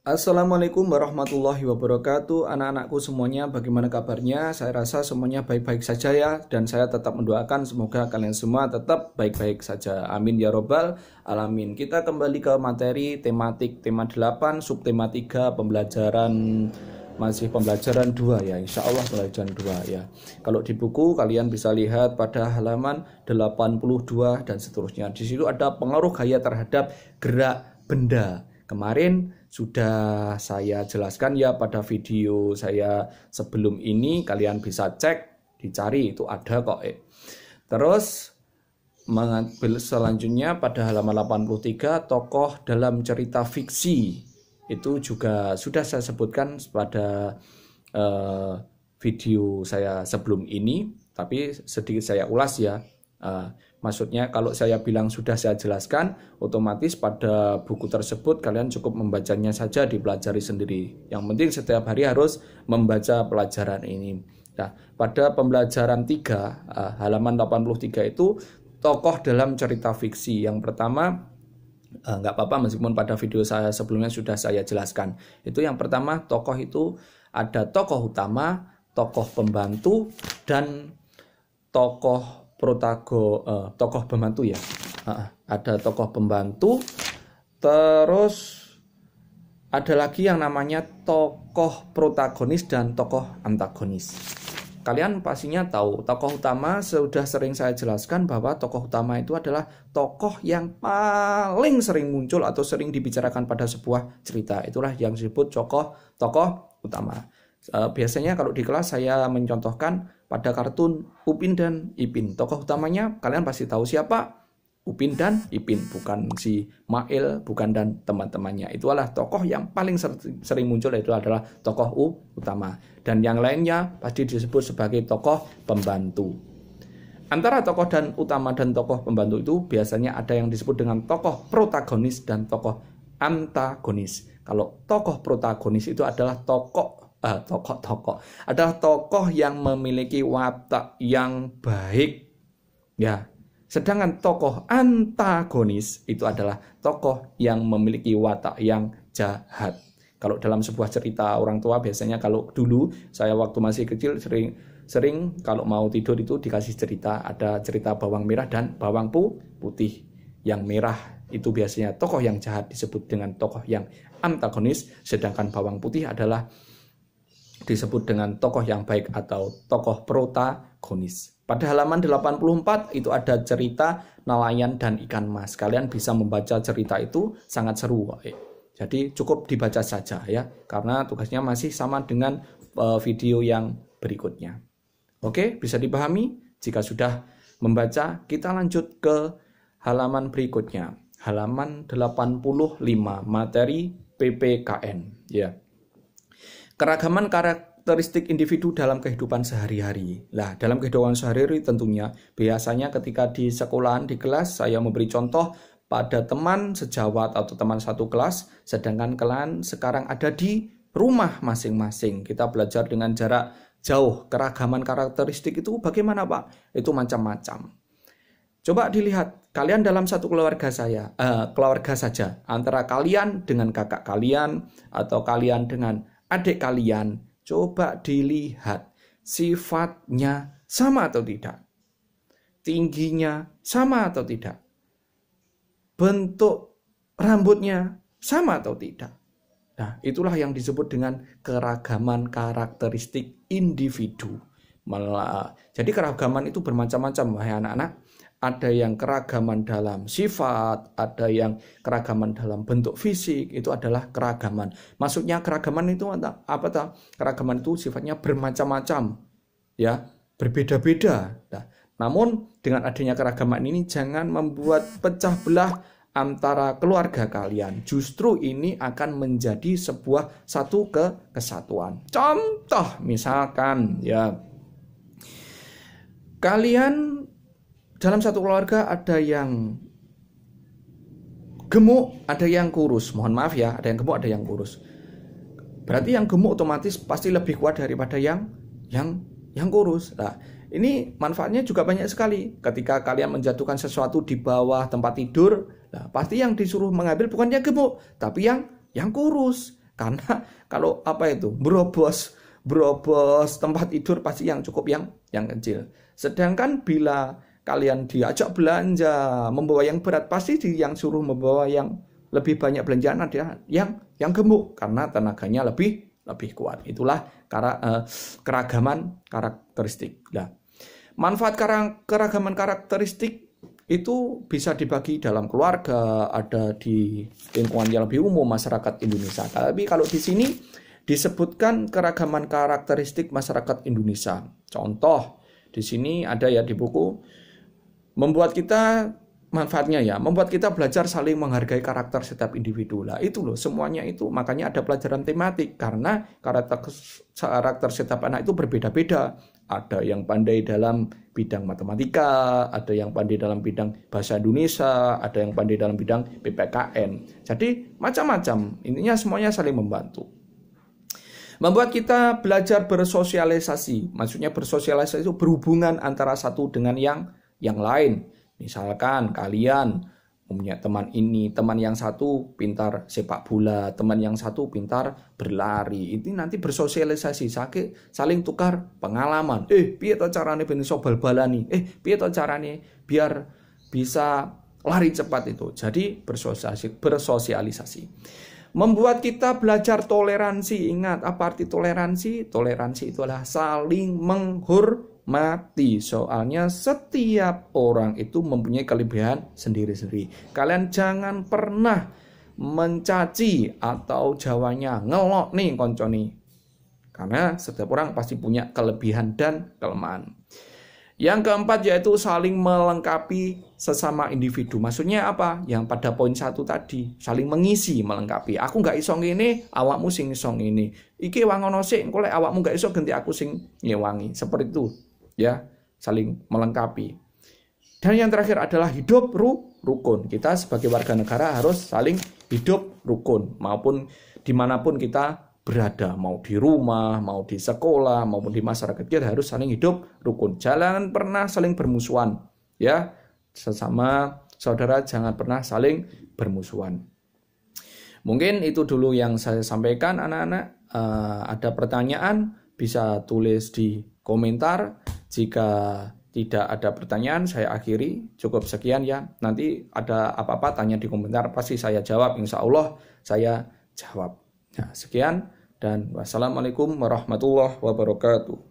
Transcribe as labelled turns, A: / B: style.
A: Assalamualaikum warahmatullahi wabarakatuh. Anak-anakku semuanya, bagaimana kabarnya? Saya rasa semuanya baik-baik saja ya. Dan saya tetap mendoakan semoga kalian semua tetap baik-baik saja. Amin ya robbal alamin. Kita kembali ke materi tematik tema 8, subtema 3, pembelajaran masih pembelajaran 2 ya. Insya Allah pembelajaran 2 ya. Kalau di buku kalian bisa lihat pada halaman 82 dan seterusnya. Di situ ada pengaruh gaya terhadap gerak benda. Kemarin sudah saya jelaskan ya pada video saya sebelum ini, kalian bisa cek, dicari itu ada kok. Terus mengambil selanjutnya pada halaman 83, tokoh dalam cerita fiksi. Itu juga sudah saya sebutkan pada video saya sebelum ini, tapi sedikit saya ulas ya. Maksudnya kalau saya bilang sudah saya jelaskan, otomatis pada buku tersebut kalian cukup membacanya saja, dipelajari sendiri. Yang penting setiap hari harus membaca pelajaran ini. Nah, pada pembelajaran 3, halaman 83 itu tokoh dalam cerita fiksi. Yang pertama, nggak apa-apa meskipun pada video saya sebelumnya sudah saya jelaskan. Itu yang pertama, tokoh itu ada tokoh utama, tokoh pembantu, dan tokoh tokoh pembantu ya. Ada tokoh pembantu, terus ada lagi yang namanya tokoh protagonis dan tokoh antagonis. Kalian pastinya tahu, tokoh utama sudah sering saya jelaskan bahwa tokoh utama itu adalah tokoh yang paling sering muncul atau sering dibicarakan pada sebuah cerita. Itulah yang disebut tokoh utama. Biasanya kalau di kelas saya mencontohkan pada kartun Upin dan Ipin. Tokoh utamanya kalian pasti tahu siapa? Upin dan Ipin, bukan si Mail, bukan dan teman-temannya. Itulah tokoh yang paling sering muncul, itu adalah tokoh utama. Dan yang lainnya pasti disebut sebagai tokoh pembantu. Antara tokoh dan utama dan tokoh pembantu itu biasanya ada yang disebut dengan tokoh protagonis dan tokoh antagonis. Kalau tokoh protagonis itu adalah adalah tokoh yang memiliki watak yang baik ya, sedangkan tokoh antagonis itu adalah tokoh yang memiliki watak yang jahat. Kalau dalam sebuah cerita orang tua biasanya, kalau dulu saya waktu masih kecil sering kalau mau tidur itu dikasih cerita, ada cerita bawang merah dan bawang putih. Yang merah itu biasanya tokoh yang jahat disebut dengan tokoh yang antagonis, sedangkan bawang putih adalah disebut dengan tokoh yang baik atau tokoh protagonis. Pada halaman 84 itu ada cerita nelayan dan ikan mas. Kalian bisa membaca cerita itu, sangat seru. Jadi cukup dibaca saja ya, karena tugasnya masih sama dengan video yang berikutnya. Oke, bisa dipahami? Jika sudah membaca, kita lanjut ke halaman berikutnya. Halaman 85, materi PPKN ya. Keragaman karakteristik individu dalam kehidupan sehari-hari. Nah, dalam kehidupan sehari-hari tentunya biasanya ketika di sekolahan, di kelas, saya memberi contoh pada teman sejawat atau teman satu kelas, sedangkan kalian sekarang ada di rumah masing-masing. Kita belajar dengan jarak jauh. Keragaman karakteristik itu bagaimana, Pak? Itu macam-macam. Coba dilihat, kalian dalam satu keluarga saja, antara kalian dengan kakak kalian atau kalian dengan adik kalian, coba dilihat sifatnya sama atau tidak, tingginya sama atau tidak, bentuk rambutnya sama atau tidak. Nah, itulah yang disebut dengan keragaman karakteristik individu. Jadi keragaman itu bermacam-macam, wahai anak-anak. Ada yang keragaman dalam sifat, ada yang keragaman dalam bentuk fisik, itu adalah keragaman. Maksudnya keragaman itu apa? Keragaman itu sifatnya bermacam-macam, ya, berbeda-beda. Nah, namun dengan adanya keragaman ini jangan membuat pecah belah antara keluarga kalian. Justru ini akan menjadi satu kesatuan. Contoh misalkan ya, kalian dalam satu keluarga ada yang gemuk, ada yang kurus. Mohon maaf ya, ada yang gemuk, ada yang kurus. Berarti yang gemuk otomatis pasti lebih kuat daripada yang kurus. Nah, ini manfaatnya juga banyak sekali. Ketika kalian menjatuhkan sesuatu di bawah tempat tidur, nah, pasti yang disuruh mengambil bukan yang gemuk, tapi yang kurus. Karena kalau berobos tempat tidur pasti yang cukup yang kecil. Sedangkan bila kalian diajak belanja membawa yang berat, pasti yang suruh membawa yang lebih banyak belanjaan adalah yang gemuk karena tenaganya lebih kuat. Itulah keragaman karakteristik. Nah, manfaat keragaman karakteristik itu bisa dibagi dalam keluarga, ada di lingkungan yang lebih umum masyarakat Indonesia. Tapi kalau di sini disebutkan keragaman karakteristik masyarakat Indonesia. Contoh di sini ada ya di buku, membuat kita manfaatnya ya, membuat kita belajar saling menghargai karakter setiap individu. Lah itu loh, semuanya itu makanya ada pelajaran tematik karena karakter setiap anak itu berbeda-beda. Ada yang pandai dalam bidang matematika, ada yang pandai dalam bidang bahasa Indonesia, ada yang pandai dalam bidang PPKN. Jadi macam-macam, intinya semuanya saling membantu. Membuat kita belajar bersosialisasi, maksudnya bersosialisasi itu berhubungan antara satu dengan yang lain. Misalkan kalian punya teman ini, teman yang satu pintar sepak bola, teman yang satu pintar berlari. Ini nanti bersosialisasi, saling tukar pengalaman. Piye to carane ben iso bal-balani? Piye to carane biar bisa lari cepat itu. Jadi bersosialisasi. Membuat kita belajar toleransi. Ingat, apa arti toleransi? Toleransi itu adalah saling menghormati. Soalnya setiap orang itu mempunyai kelebihan sendiri-sendiri. Kalian jangan pernah mencaci atau Jawanya ngelok nih konconi. Karena setiap orang pasti punya kelebihan dan kelemahan. Yang keempat yaitu saling melengkapi sesama individu. Maksudnya apa? Yang pada poin 1 tadi, saling mengisi, melengkapi. Aku nggak iso ngene, awakmu sing iso ngene. Iki wangono sik, engko lek awakmu nggak iso ganti aku sing nyewangi. Seperti itu, ya, saling melengkapi. Dan yang terakhir adalah hidup rukun. Kita sebagai warga negara harus saling hidup rukun, maupun dimanapun kita berada, mau di rumah, mau di sekolah, maupun di masyarakat, kita harus saling hidup rukun. Jangan pernah saling bermusuhan, ya, sesama saudara jangan pernah saling bermusuhan. Mungkin itu dulu yang saya sampaikan, anak-anak. Ada pertanyaan bisa tulis di komentar. Jika tidak ada pertanyaan, saya akhiri. Cukup sekian ya. Nanti ada apa-apa tanya di komentar, pasti saya jawab. Insya Allah saya jawab. Nah, sekian dan wassalamualaikum warahmatullahi wabarakatuh.